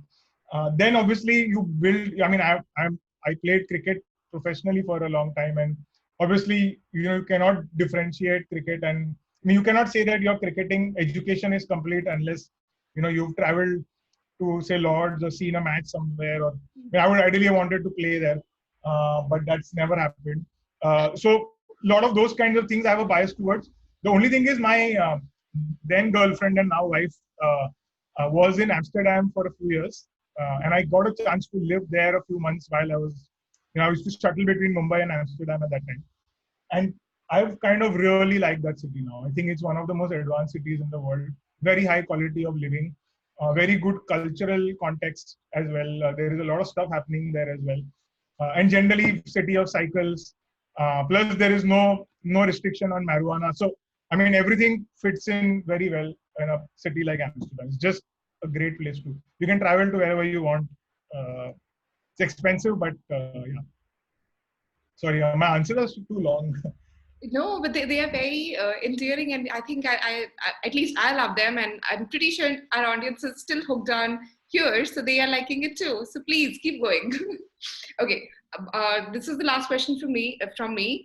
Then obviously you build. I mean, I played cricket professionally for a long time, and obviously you cannot differentiate cricket, and you cannot say that your cricketing education is complete unless you've traveled to say Lords or seen a match somewhere. Or I would ideally have wanted to play there, but that's never happened. So a lot of those kinds of things I have a bias towards. The only thing is my then girlfriend and now wife was in Amsterdam for a few years, and I got a chance to live there a few months while I was, I used to shuttle between Mumbai and Amsterdam at that time, and I've kind of really liked that city now. I think it's one of the most advanced cities in the world. Very high quality of living, very good cultural context as well. There is a lot of stuff happening there as well, and generally city of cycles. Plus, there is no restriction on marijuana. So, I mean, everything fits in very well in a city like Amsterdam. It's just a great place to. You can travel to wherever you want. It's expensive, but yeah. Sorry, my answer was too long. No, but they are very endearing, and I think I at least I love them, and I'm pretty sure our audience is still hooked on here, so they are liking it too. So please keep going. Okay, this is the last question from me.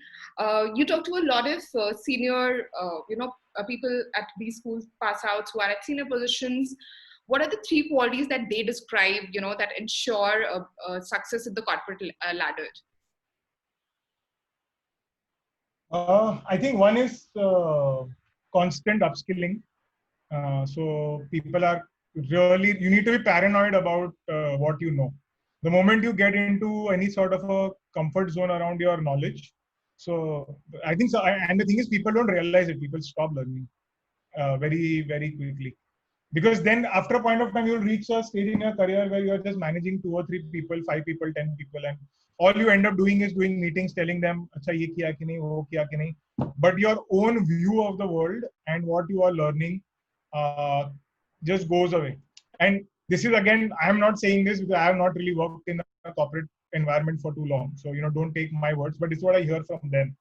You talk to a lot of senior, people at these schools pass outs who are at senior positions. What are the 3 qualities that they describe, that ensure success in the corporate ladder? I think one is constant upskilling. So people are really, you need to be paranoid about what you know. The moment you get into any sort of a comfort zone around your knowledge, so I think so. And the thing is, people don't realize it. People stop learning very, very quickly. Because then after a point of time, you'll reach a stage in your career where you're just managing 2 or 3 people, 5 people, 10 people, and all you end up doing is doing meetings, telling them, "Acha, ye kiya ki nahi, wo kiya ki nahi." But your own view of the world and what you are learning just goes away. And this is, again, I am not saying this because I have not really worked in a corporate environment for too long. So, don't take my words, but it's what I hear from them.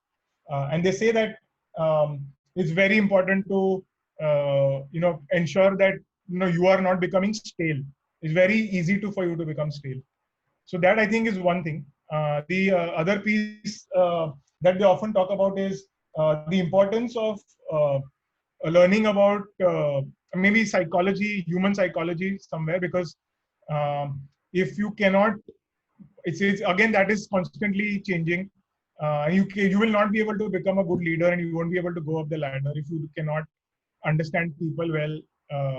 And they say that it's very important to, ensure that, you are not becoming stale. It's very easy for you to become stale. So that I think is one thing. The other piece that they often talk about is the importance of learning about maybe psychology, human psychology somewhere, because if you cannot, it's again, that is constantly changing. You will not be able to become a good leader, and you won't be able to go up the ladder if you cannot understand people well,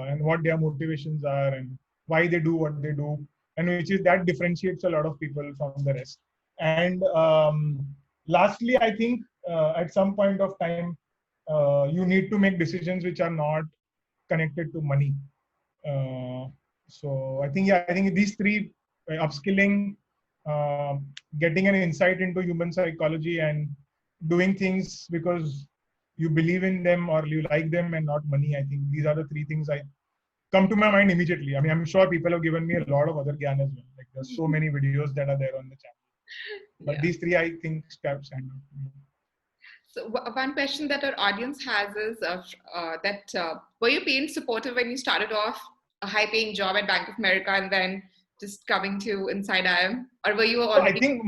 and what their motivations are and why they do what they do, and which is that differentiates a lot of people from the rest. And lastly, I think at some point of time, you need to make decisions which are not connected to money. So I think these 3, upskilling, getting an insight into human psychology, and doing things because you believe in them or you like them and not money. I think these are the 3 things I come to my mind immediately. I mean, I'm sure people have given me a lot of other gyan as well. Like, there's so many videos that are there on the channel. But Yeah. these three, I think, stand out. So one question that our audience has is were your parents supportive when you started off a high-paying job at Bank of America and then just coming to Inside IM, or were you So I already? think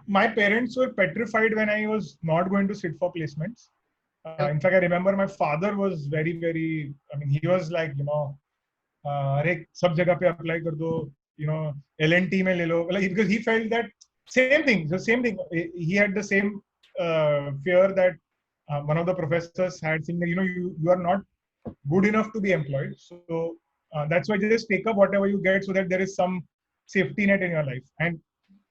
my parents were petrified when I was not going to sit for placements. In fact, I remember my father was very, very, I mean, he was like, अरे सब जगह पे apply कर दो, L&T में ले लो, like, because he felt that the same thing. He had the same fear that one of the professors had saying that, you are not good enough to be employed. So that's why just take up whatever you get so that there is some safety net in your life. And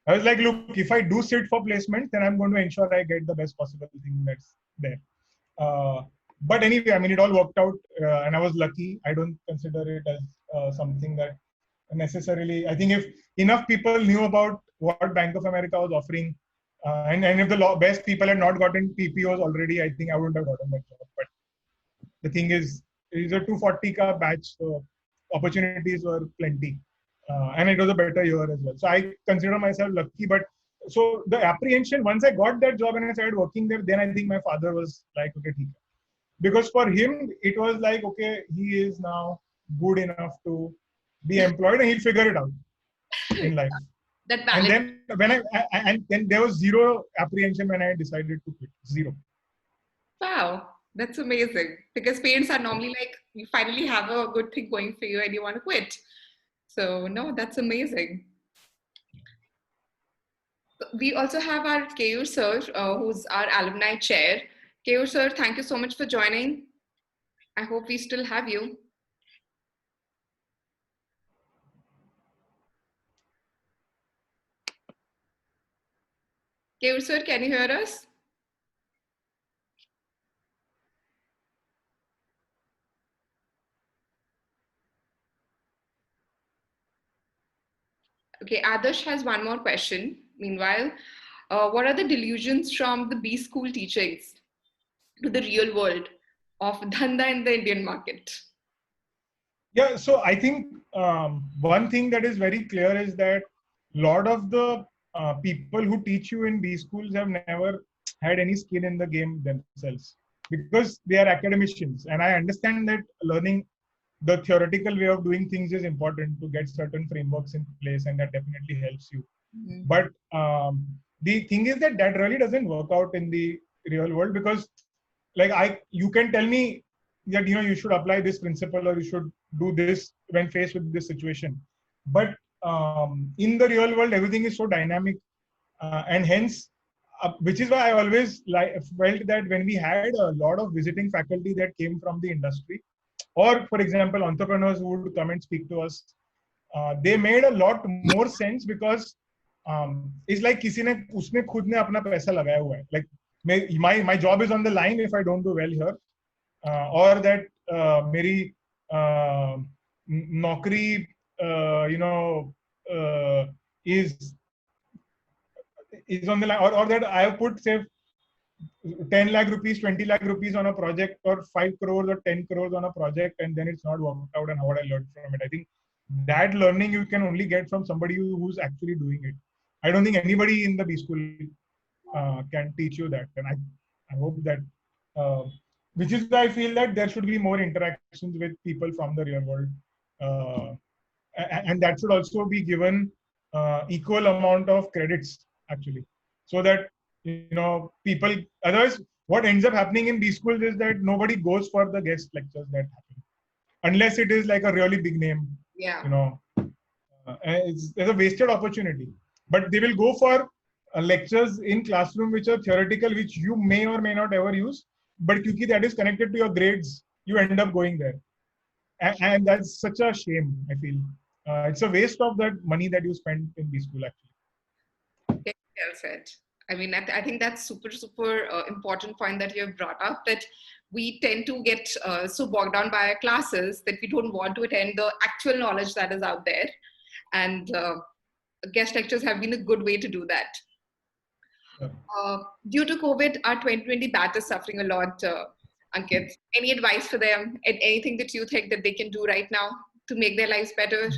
I was like, look, if I do sit for placement, then I'm going to ensure I get the best possible thing that's there. But anyway, I mean, it all worked out, and I was lucky. I don't consider it as something that necessarily. I think if enough people knew about what Bank of America was offering, and if the best people had not gotten PPOs already, I think I wouldn't have gotten that job. But the thing is, it is a 240 ka batch, so opportunities were plenty, and it was a better year as well. So I consider myself lucky. But so the apprehension, once I got that job and I started working there, then I think my father was like, okay, theek hai. Because for him it was like, okay, he is now good enough to be employed and he'll figure it out in life. That And valid. then and then there was zero apprehension when I decided to quit. Zero. Wow, that's amazing. Because parents are normally like, you finally have a good thing going for you and you want to quit. So no, that's amazing. We also have our Keyur sir, who's our alumni chair. Keyur sir, thank you so much for joining. I hope we still have you. Keyur sir, can you hear us? Okay, Adarsh has one more question. Meanwhile, what are the delusions from the B school teachings to the real world of dhanda in the Indian market? Yeah, so I think one thing that is very clear is that a lot of the people who teach you in B schools have never had any skin in the game themselves because they are academicians. And I understand that learning the theoretical way of doing things is important to get certain frameworks in place, and that definitely helps you. Mm-hmm. But the thing is that really doesn't work out in the real world because, like, you can tell me that you should apply this principle or you should do this when faced with this situation, but in the real world everything is so dynamic, and hence which is why I always felt that when we had a lot of visiting faculty that came from the industry, or for example entrepreneurs who would come and speak to us, they made a lot more sense because it's like किसी ने उसने खुद ने अपना पैसा लगाया हुआ है, like my job is on the line if I don't do well here, or that मेरी नौकरी is on the line, or that I have put say 10 lakh rupees, 20 lakh rupees on a project, or 5 crores or 10 crores on a project, and then it's not worked out, and what I learned from it. I think that learning you can only get from somebody who's actually doing it. I don't think anybody in the B school can teach you that. And I hope that, which is why I feel that there should be more interactions with people from the real world. And that should also be given equal amount of credits, actually, so that people, otherwise what ends up happening in B schools is that nobody goes for the guest lectures that happen unless it is like a really big name. Yeah. There's a wasted opportunity, but they will go for lectures in classroom which are theoretical, which you may or may not ever use, but because that is connected to your grades, you end up going there, and that's such a shame. I feel it's a waste of that money that you spend in B school, actually. Okay, well said. I mean, I think that's super important point that you have brought up, that we tend to get so bogged down by our classes that we don't want to attend the actual knowledge that is out there. And guest lectures have been a good way to do that. Yeah. Due to COVID, our 2020 batch is suffering a lot, Ankit. Any advice for them? Anything that you think that they can do right now to make their lives better?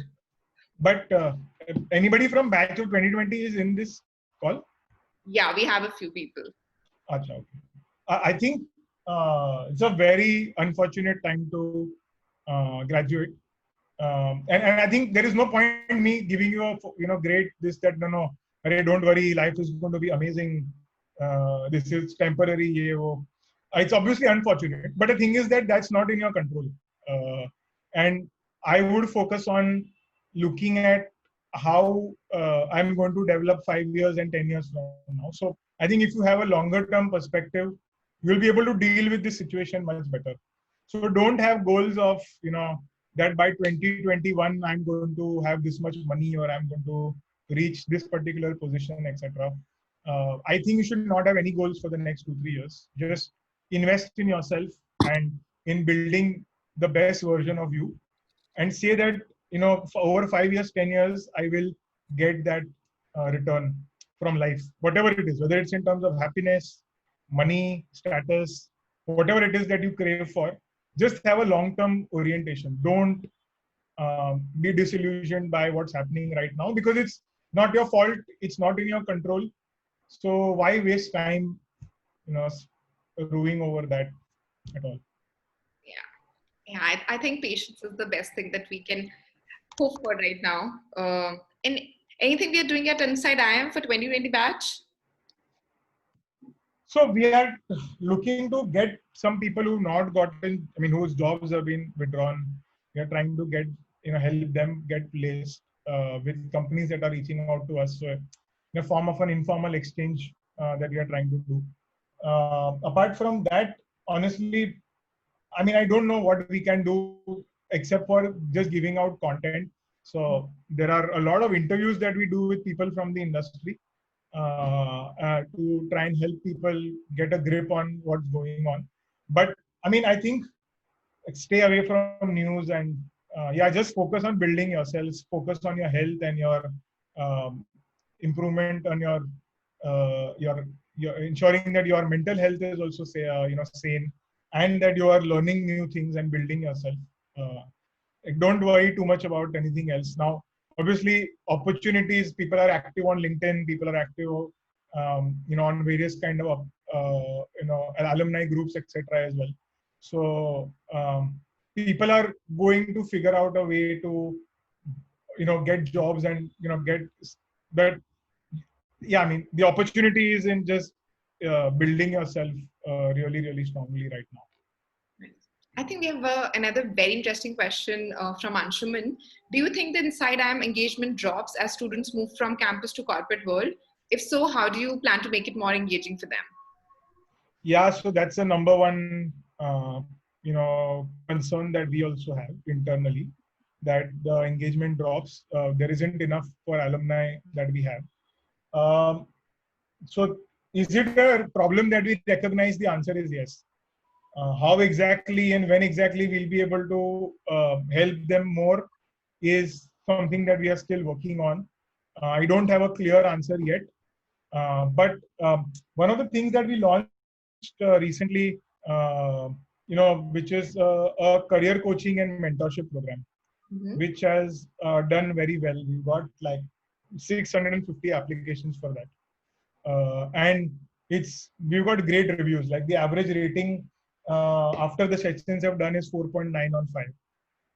But anybody from batch of 2020 is in this call? Yeah, we have a few people. Acha, okay. I think it's a very unfortunate time to graduate. And I think there is no point in me giving you a great this that no, array, don't worry, life is going to be amazing. This is temporary. Ye, wo. It's obviously unfortunate, but the thing is that that's not in your control. And I would focus on looking at how I'm going to develop 5 years and 10 years from now. So I think if you have a longer term perspective, you'll be able to deal with this situation much better. So don't have goals of that by 2021 I'm going to have this much money or I'm going to reach this particular position, etc. I think you should not have any goals for the next 2-3 years. Just invest in yourself and in building the best version of you, and say that for over 5 years, 10 years, I will get that return from life, whatever it is, whether it's in terms of happiness, money, status, whatever it is that you crave for. Just have a long-term orientation. Don't be disillusioned by what's happening right now, because it's not your fault. It's not in your control. So why waste time, ruining over that at all? Yeah, I think patience is the best thing that we can hope for right now. And anything we are doing at Inside IIM for 2020 batch? So we are looking to get some people who've not gotten, whose jobs have been withdrawn. We are trying to get, help them get placed with companies that are reaching out to us. So in a form of an informal exchange that we are trying to do. Apart from that, honestly, I don't know what we can do except for just giving out content. So there are a lot of interviews that we do with people from the industry to try and help people get a grip on what's going on. But I think stay away from news and just focus on building yourselves, focus on your health and your improvement on your ensuring that your mental health is also sane, and that you are learning new things and building yourself. Don't worry too much about anything else. Now, obviously, opportunities, people are active on LinkedIn, people are active, on various kind of, alumni groups, etc. as well. So people are going to figure out a way to, get jobs and, get that. Yeah, the opportunity is in just building yourself really, really strongly right now. I think we have another very interesting question from Anshuman. Do you think the Inside IIM engagement drops as students move from campus to corporate world? If so, how do you plan to make it more engaging for them? Yeah, so that's the number one, concern that we also have internally, that the engagement drops. There isn't enough for alumni that we have. So is it a problem that we recognize? The answer is yes. How exactly and when exactly we'll be able to help them more is something that we are still working on. I don't have a clear answer yet. But one of the things that we launched recently, which is a career coaching and mentorship program, which has done very well. We got like 650 applications for that. And we've got great reviews. Like the average rating after the sessions have done is 4.9 on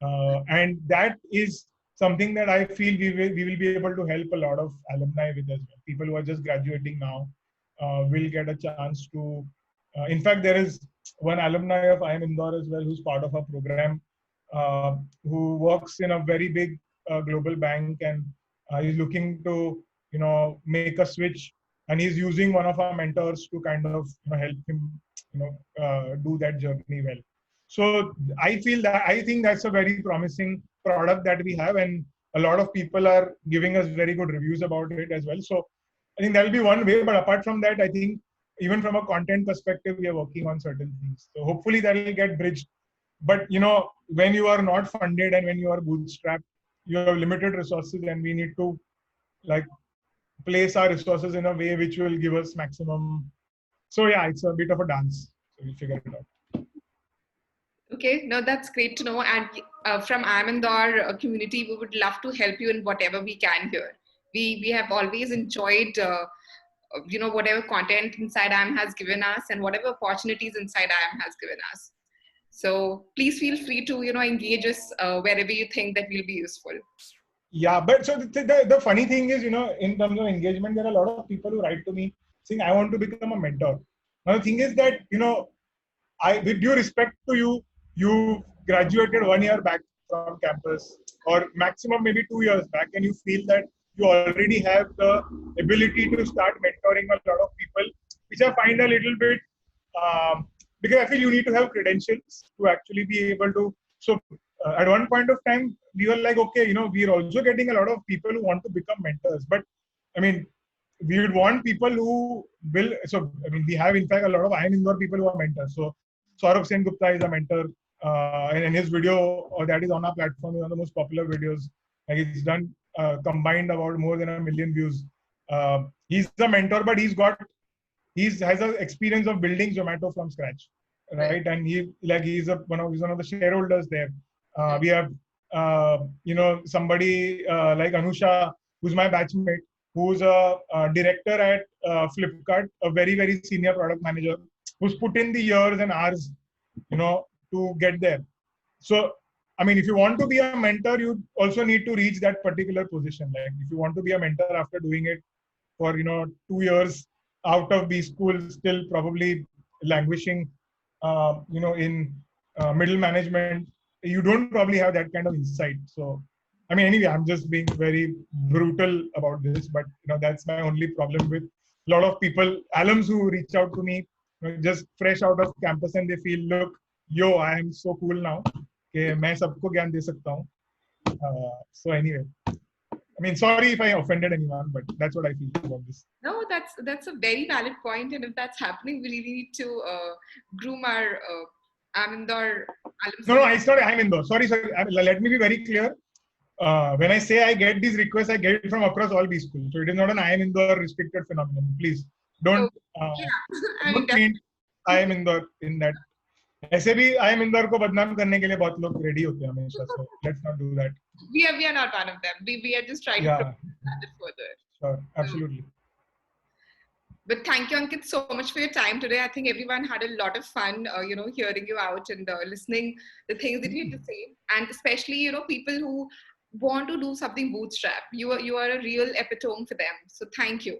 5. And that is something that I feel we will be able to help a lot of alumni with as well. People who are just graduating now will get a chance to. In fact, there is one alumni of IIM Indore as well who's part of our program, who works in a very big global bank, and he's looking to make a switch, and he's using one of our mentors to kind of help him do that journey well. So I think that's a very promising product that we have, and a lot of people are giving us very good reviews about it as well. So I think that'll be one way. But apart from that, I think even from a content perspective, we are working on certain things. So hopefully that will get bridged. But when you are not funded and when you are bootstrapped, you have limited resources, and we need to place our resources in a way which will give us maximum. So yeah, it's a bit of a dance. So we'll figure it out. Okay, no, that's great to know. And from IIM Indore community, we would love to help you in whatever we can here. We have always enjoyed whatever content Inside IIM has given us and whatever opportunities Inside IIM has given us. So please feel free to, engage us wherever you think that will be useful. Yeah, but so the funny thing is, in terms of engagement, there are a lot of people who write to me saying, I want to become a mentor. Now, the thing is that, with due respect to you, you graduated 1 year back from campus, or maximum maybe 2 years back, and you feel that you already have the ability to start mentoring a lot of people, which I find a little bit, because I feel you need to have credentials to actually be able to. So at one point of time, we were like, okay, we're also getting a lot of people who want to become mentors, but I mean, we would want people who will. So I mean, we have in fact a lot of IIM Indore people who are mentors. So Saurabh Sen Gupta is a mentor, and his video that is on our platform is one of the most popular videos. Like it's done combined about more than 1 million views. He's a mentor, but has an experience of building Zomato from scratch, right? And he's one of the shareholders there. We have somebody like Anusha, who's my batchmate, who's a director at Flipkart, a very, very senior product manager, who's put in the years and hours, to get there. So, I mean, if you want to be a mentor, you also need to reach that particular position. Like, if you want to be a mentor after doing it for, 2 years out of B school, still probably languishing, in middle management, you don't probably have that kind of insight. So, I mean, anyway, I'm just being very brutal about this, but that's my only problem with a lot of people, alums who reach out to me, just fresh out of campus, and they feel, look, yo, I am so cool now, कि मैं सबको ज्ञान दे सकता हूँ. So anyway, I mean, sorry if I offended anyone, but that's what I feel about this. No, that's a very valid point, and if that's happening, we really need to groom our IIM Indore alums. No, it's not IIM Indore. Sorry. Let me be very clear. When I say I get these requests, I get it from across all B schools. So it is not an IIM Indore restricted phenomenon. Please don't don't paint IIM Indore in that. ऐसे भी IIM Indore को बदनाम करने के लिए बहुत लोग ready होते हैं हमेशा. So let's not do that. We are not one of them. We are just trying to understand it further. Sure, absolutely. But thank you, Ankit, so much for your time today. I think everyone had a lot of fun, hearing you out and listening the things that you have to say, and especially people who want to do something bootstrap. You are a real epitome for them. So thank you.